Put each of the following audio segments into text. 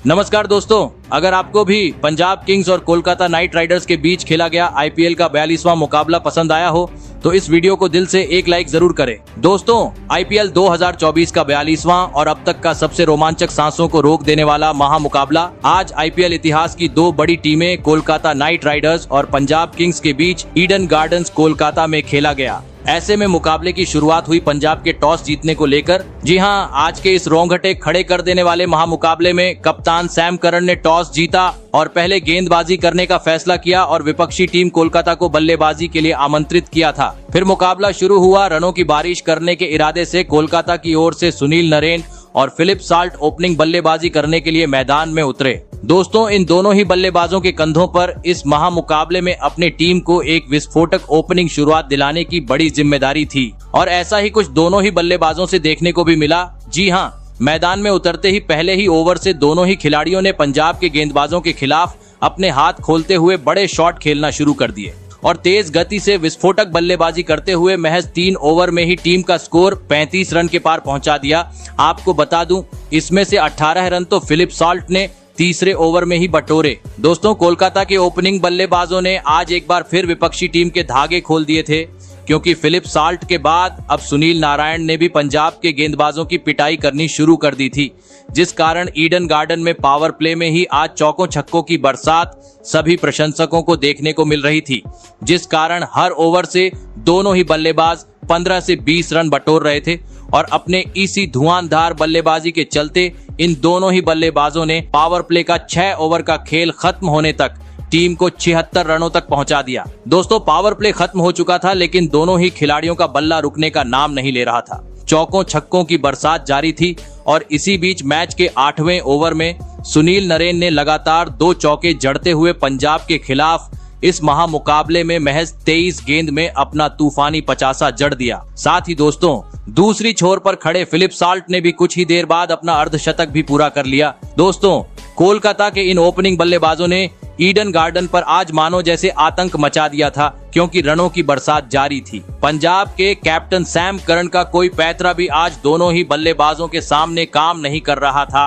नमस्कार दोस्तों, अगर आपको भी पंजाब किंग्स और कोलकाता नाइट राइडर्स के बीच खेला गया आईपीएल का 42वां मुकाबला पसंद आया हो तो इस वीडियो को दिल से एक लाइक जरूर करें। दोस्तों, आईपीएल 2024 का 42वां और अब तक का सबसे रोमांचक सांसों को रोक देने वाला महामुकाबला आज आईपीएल इतिहास की दो बड़ी टीमें कोलकाता नाइट राइडर्स और पंजाब किंग्स के बीच ईडन गार्डन्स कोलकाता में खेला गया। ऐसे में मुकाबले की शुरुआत हुई पंजाब के टॉस जीतने को लेकर। जी हां, आज के इस रोंगटे खड़े कर देने वाले महामुकाबले में कप्तान सैम करन ने टॉस जीता और पहले गेंदबाजी करने का फैसला किया और विपक्षी टीम कोलकाता को बल्लेबाजी के लिए आमंत्रित किया था। फिर मुकाबला शुरू हुआ। रनों की बारिश करने के इरादे से कोलकाता की ओर से सुनील नरेन और फिलिप साल्ट ओपनिंग बल्लेबाजी करने के लिए मैदान में उतरे। दोस्तों, इन दोनों ही बल्लेबाजों के कंधों पर इस महामुकाबले में अपने टीम को एक विस्फोटक ओपनिंग शुरुआत दिलाने की बड़ी जिम्मेदारी थी और ऐसा ही कुछ दोनों ही बल्लेबाजों से देखने को भी मिला। जी हां, मैदान में उतरते ही पहले ही ओवर से दोनों ही खिलाड़ियों ने पंजाब के गेंदबाजों के खिलाफ अपने हाथ खोलते हुए बड़े शॉट खेलना शुरू कर दिए और तेज गति से विस्फोटक बल्लेबाजी करते हुए महज 3 ओवर में ही टीम का स्कोर 35 रन के पार पहुंचा दिया। आपको बता दूं, इसमें से 18 रन तो फिलिप साल्ट ने तीसरे ओवर में ही बटोरे। दोस्तों, कोलकाता के ओपनिंग बल्लेबाजों ने आज एक बार फिर विपक्षी टीम के धागे खोल दिए थे, क्योंकि फिलिप साल्ट के बाद अब सुनील नारायण ने भी पंजाब के गेंदबाजों की पिटाई करनी शुरू कर दी थी, जिस कारण ईडन गार्डन में पावर प्ले में ही आज चौकों छक्कों की बरसात सभी प्रशंसकों को देखने को मिल रही थी, जिस कारण हर ओवर से दोनों ही बल्लेबाज 15 से 20 रन बटोर रहे थे और अपने इसी धुआंधार बल्लेबाजी के चलते इन दोनों ही बल्लेबाजों ने पावर प्ले का 6 ओवर का खेल खत्म होने तक टीम को 76 रनों तक पहुंचा दिया। दोस्तों, पावर प्ले खत्म हो चुका था, लेकिन दोनों ही खिलाड़ियों का बल्ला रुकने का नाम नहीं ले रहा था। चौकों छक्कों की बरसात जारी थी और इसी बीच मैच के 8वें ओवर में सुनील नरेन ने लगातार 2 चौके जड़ते हुए पंजाब के खिलाफ इस महामुकाबले में महज 23 गेंद में अपना तूफानी 50 जड़ दिया। साथ ही दोस्तों, दूसरी छोर पर खड़े फिलिप साल्ट ने भी कुछ ही देर बाद अपना अर्धशतक भी पूरा कर लिया। दोस्तों, कोलकाता के इन ओपनिंग बल्लेबाजों ने ईडन गार्डन पर आज मानो जैसे आतंक मचा दिया था, क्योंकि रनों की बरसात जारी थी। पंजाब के कैप्टन सैम करन का कोई पैतरा भी आज दोनों ही बल्लेबाजों के सामने काम नहीं कर रहा था,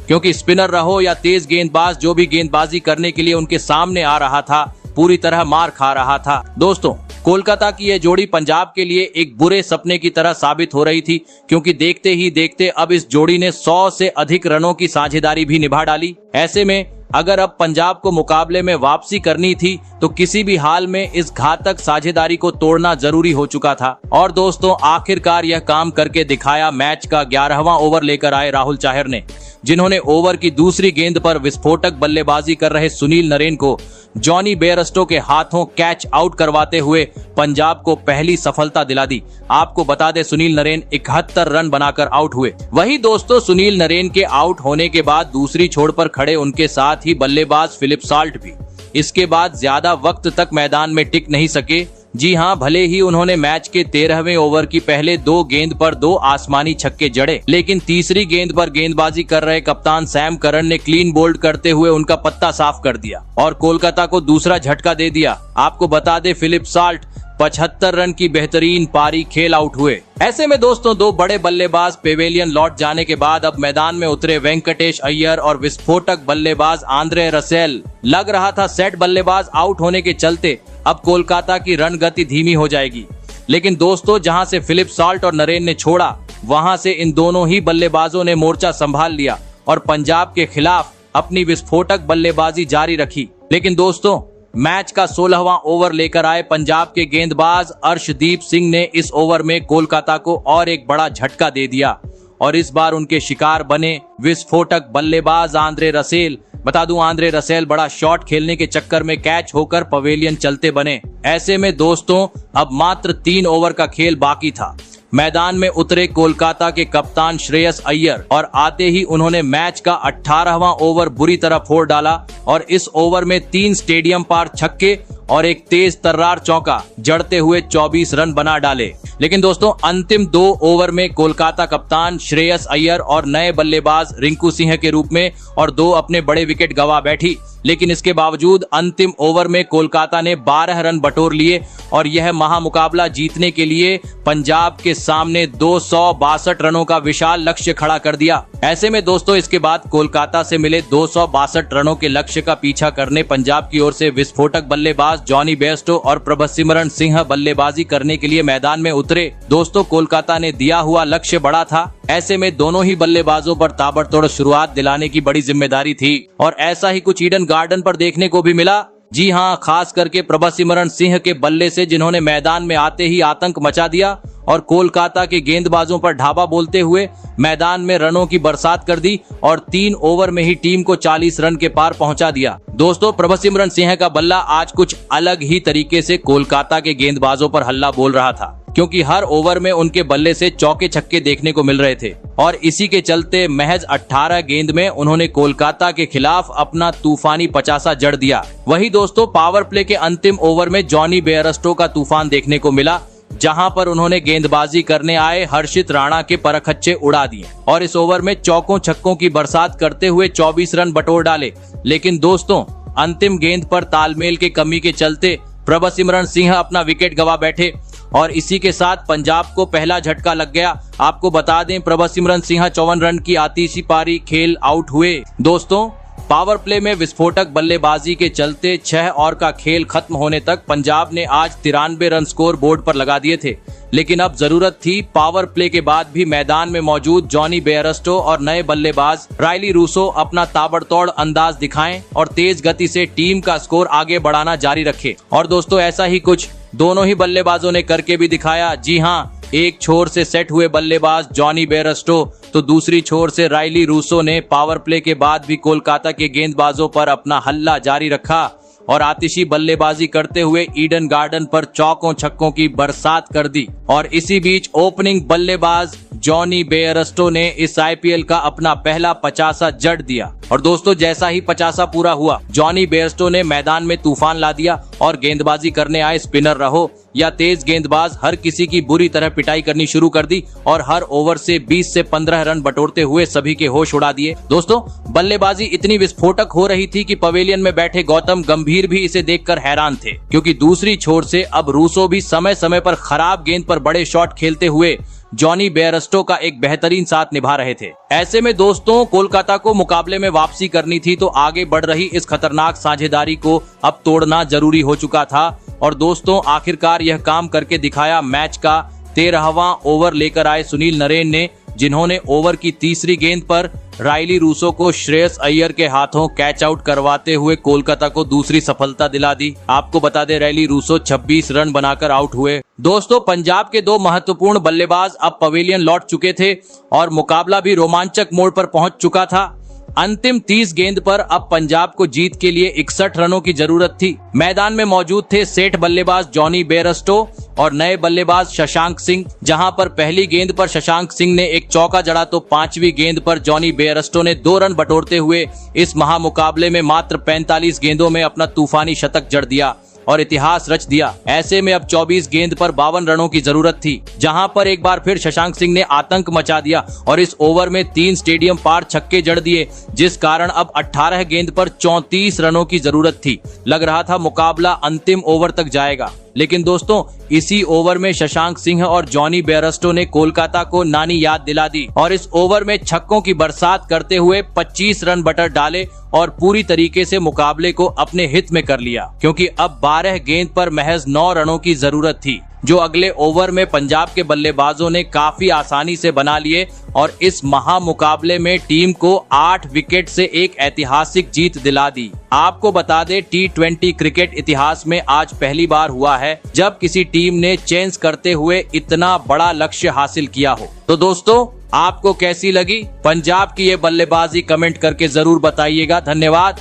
क्योंकि स्पिनर रहो या तेज गेंदबाज, जो भी गेंदबाजी करने के लिए उनके सामने आ रहा था पूरी तरह मार खा रहा था। दोस्तों, कोलकाता की यह जोड़ी पंजाब के लिए एक बुरे सपने की तरह साबित हो रही थी, क्योंकि देखते ही देखते अब इस जोड़ी ने 100 से अधिक रनों की साझेदारी भी निभा डाली। ऐसे में अगर अब पंजाब को मुकाबले में वापसी करनी थी तो किसी भी हाल में इस घातक साझेदारी को तोड़ना जरूरी हो चुका था। और दोस्तों, आखिरकार यह काम करके दिखाया मैच का 11वां ओवर लेकर आए राहुल चाहर ने, जिन्होंने ओवर की दूसरी गेंद पर विस्फोटक बल्लेबाजी कर रहे सुनील नरेन को जॉनी बेयरस्टो के हाथों कैच आउट करवाते हुए पंजाब को पहली सफलता दिला दी। आपको बता दें, सुनील नरेन 71 रन बनाकर आउट हुए। वही दोस्तों, सुनील नरेन के आउट होने के बाद दूसरी छोर पर खड़े उनके साथ ही बल्लेबाज फिलिप साल्ट भी इसके बाद ज्यादा वक्त तक मैदान में टिक नहीं सके। जी हां, भले ही उन्होंने मैच के 13वें ओवर की पहले 2 गेंद पर 2 आसमानी छक्के जड़े, लेकिन तीसरी गेंद पर गेंदबाजी कर रहे कप्तान सैम करन ने क्लीन बोल्ड करते हुए उनका पत्ता साफ कर दिया और कोलकाता को दूसरा झटका दे दिया। आपको बता दे, फिलिप साल्ट 75 रन की बेहतरीन पारी खेल आउट हुए। ऐसे में दोस्तों, 2 बड़े बल्लेबाज पेवेलियन लौट जाने के बाद अब मैदान में उतरे वेंकटेश अय्यर और विस्फोटक बल्लेबाज आंद्रे रसेल। लग रहा था सेट बल्लेबाज आउट होने के चलते अब कोलकाता की रन गति धीमी हो जाएगी, लेकिन दोस्तों, जहां से फिलिप साल्ट और नरेन ने छोड़ा, वहां से इन दोनों ही बल्लेबाजों ने मोर्चा संभाल लिया और पंजाब के खिलाफ अपनी विस्फोटक बल्लेबाजी जारी रखी। लेकिन दोस्तों, मैच का 16वां ओवर लेकर आए पंजाब के गेंदबाज अर्शदीप सिंह ने इस ओवर में कोलकाता को और एक बड़ा झटका दे दिया और इस बार उनके शिकार बने विस्फोटक बल्लेबाज आंद्रे रसेल। बता दूं, आंद्रे रसेल बड़ा शॉट खेलने के चक्कर में कैच होकर पवेलियन चलते बने। ऐसे में दोस्तों, अब मात्र 3 ओवर का खेल बाकी था। मैदान में उतरे कोलकाता के कप्तान श्रेयस अय्यर और आते ही उन्होंने मैच का 18वां ओवर बुरी तरह फोड़ डाला और इस ओवर में 3 स्टेडियम पार छक्के और एक तेज तर्रार चौका जड़ते हुए 24 रन बना डाले। लेकिन दोस्तों अंतिम 2 ओवर में कोलकाता कप्तान श्रेयस अय्यर और नए बल्लेबाज रिंकू सिंह के रूप में और 2 अपने बड़े विकेट गंवा बैठी। लेकिन इसके बावजूद अंतिम ओवर में कोलकाता ने 12 रन बटोर लिए और यह महामुकाबला जीतने के लिए पंजाब के सामने 262 रनों का विशाल लक्ष्य खड़ा कर दिया। ऐसे में दोस्तों इसके बाद कोलकाता से मिले 262 रनों के लक्ष्य का पीछा करने पंजाब की ओर से विस्फोटक बल्लेबाज जॉनी बेयरस्टो और प्रभसिमरन सिंह बल्लेबाजी करने के लिए मैदान में उतरे। दोस्तों कोलकाता ने दिया हुआ लक्ष्य बड़ा था, ऐसे में दोनों ही बल्लेबाजों पर ताबड़तोड़ शुरुआत दिलाने की बड़ी जिम्मेदारी थी और ऐसा ही कुछ ईडन गार्डन पर देखने को भी मिला। जी हां, खास करके प्रभसिमरन सिंह के बल्ले से, जिन्होंने मैदान में आते ही आतंक मचा दिया और कोलकाता के गेंदबाजों पर ढाबा बोलते हुए मैदान में रनों की बरसात कर दी और 3 ओवर में ही टीम को 40 रन के पार पहुंचा दिया। दोस्तों प्रभसिमरन सिंह का बल्ला आज कुछ अलग ही तरीके से कोलकाता के गेंदबाजों पर हल्ला बोल रहा था, क्योंकि हर ओवर में उनके बल्ले से चौके छक्के देखने को मिल रहे थे और इसी के चलते महज 18 गेंद में उन्होंने कोलकाता के खिलाफ अपना तूफानी 50 जड़ दिया। वही दोस्तों पावर प्ले के अंतिम ओवर में जॉनी बेयरस्टो का तूफान देखने को मिला, जहां पर उन्होंने गेंदबाजी करने आए हर्षित राणा के परखच्चे उड़ा दिए और इस ओवर में चौकों छक्कों की बरसात करते हुए 24 रन बटोर डाले। लेकिन दोस्तों अंतिम गेंद पर तालमेल के कमी के चलते प्रभसिमरन सिंह अपना विकेट गंवा बैठे और इसी के साथ पंजाब को पहला झटका लग गया। आपको बता दें प्रभसिमरन सिंह 54 रन की आतिशी पारी खेल आउट हुए। दोस्तों पावर प्ले में विस्फोटक बल्लेबाजी के चलते 6 ओवर का खेल खत्म होने तक पंजाब ने आज 93 रन स्कोर बोर्ड पर लगा दिए थे। लेकिन अब जरूरत थी पावर प्ले के बाद भी मैदान में मौजूद जॉनी बेयरस्टो और नए बल्लेबाज रायली रूसो अपना ताबड़तोड़ अंदाज दिखाएं और तेज गति से टीम का स्कोर आगे बढ़ाना जारी रखे। और दोस्तों ऐसा ही कुछ दोनों ही बल्लेबाजों ने करके भी दिखाया। जी हां, एक छोर से सेट हुए बल्लेबाज जॉनी बेयरस्टो तो दूसरी छोर से रायली रूसो ने पावर प्ले के बाद भी कोलकाता के गेंदबाजों पर अपना हल्ला जारी रखा और आतिशी बल्लेबाजी करते हुए ईडन गार्डन पर चौकों छक्कों की बरसात कर दी। और इसी बीच ओपनिंग बल्लेबाज जॉनी बेयरस्टो ने इस आईपीएल का अपना पहला 50 जड़ दिया और दोस्तों जैसा ही 50 पूरा हुआ जॉनी बेयरस्टो ने मैदान में तूफान ला दिया और गेंदबाजी करने आए स्पिनर रहो या तेज गेंदबाज हर किसी की बुरी तरह पिटाई करनी शुरू कर दी और हर ओवर से 20 से 15 रन बटोरते हुए सभी के होश उड़ा दिए। दोस्तों बल्लेबाजी इतनी विस्फोटक हो रही थी कि पवेलियन में बैठे गौतम गंभीर भी इसे देखकर हैरान थे, क्योंकि दूसरी छोर से अब रूसो भी समय समय पर खराब गेंद पर बड़े शॉट खेलते हुए जॉनी बेयरस्टो का एक बेहतरीन साथ निभा रहे थे। ऐसे में दोस्तों कोलकाता को मुकाबले में वापसी करनी थी तो आगे बढ़ रही इस खतरनाक साझेदारी को अब तोड़ना जरूरी हो चुका था और दोस्तों आखिरकार यह काम करके दिखाया। मैच का 13वां ओवर लेकर आए सुनील नरेन ने, जिन्होंने ओवर की तीसरी गेंद पर रायली रूसो को श्रेयस अय्यर के हाथों कैच आउट करवाते हुए कोलकाता को दूसरी सफलता दिला दी। आपको बता दें रायली रूसो 26 रन बनाकर आउट हुए। दोस्तों पंजाब के 2 महत्वपूर्ण बल्लेबाज अब पवेलियन लौट चुके थे और मुकाबला भी रोमांचक मोड़ पर पहुंच चुका था। अंतिम 30 गेंद पर अब पंजाब को जीत के लिए 61 रनों की जरूरत थी। मैदान में मौजूद थे सेठ बल्लेबाज जॉनी बेयरस्टो और नए बल्लेबाज शशांक सिंह। जहां पर पहली गेंद पर शशांक सिंह ने एक चौका जड़ा तो 5वीं गेंद पर जॉनी बेयरस्टो ने 2 रन बटोरते हुए इस महामुकाबले में मात्र 45 गेंदों में अपना तूफानी शतक जड़ दिया और इतिहास रच दिया। ऐसे में अब 24 गेंद पर 52 रनों की जरूरत थी, जहां पर एक बार फिर शशांक सिंह ने आतंक मचा दिया और इस ओवर में 3 स्टेडियम पार छक्के जड़ दिए, जिस कारण अब 18 गेंद पर 34 रनों की जरूरत थी। लग रहा था मुकाबला अंतिम ओवर तक जाएगा, लेकिन दोस्तों इसी ओवर में शशांक सिंह और जॉनी बेयरस्टो ने कोलकाता को नानी याद दिला दी और इस ओवर में छक्कों की बरसात करते हुए 25 रन बटर डाले और पूरी तरीके से मुकाबले को अपने हित में कर लिया, क्योंकि अब 12 गेंद पर महज 9 रनों की जरूरत थी, जो अगले ओवर में पंजाब के बल्लेबाजों ने काफी आसानी से बना लिए और इस महामुकाबले में टीम को 8 विकेट से एक ऐतिहासिक जीत दिला दी। आपको बता दें T20 क्रिकेट इतिहास में आज पहली बार हुआ है जब किसी टीम ने चेंज करते हुए इतना बड़ा लक्ष्य हासिल किया हो। तो दोस्तों आपको कैसी लगी पंजाब की ये बल्लेबाजी, कमेंट करके जरूर बताइएगा। धन्यवाद।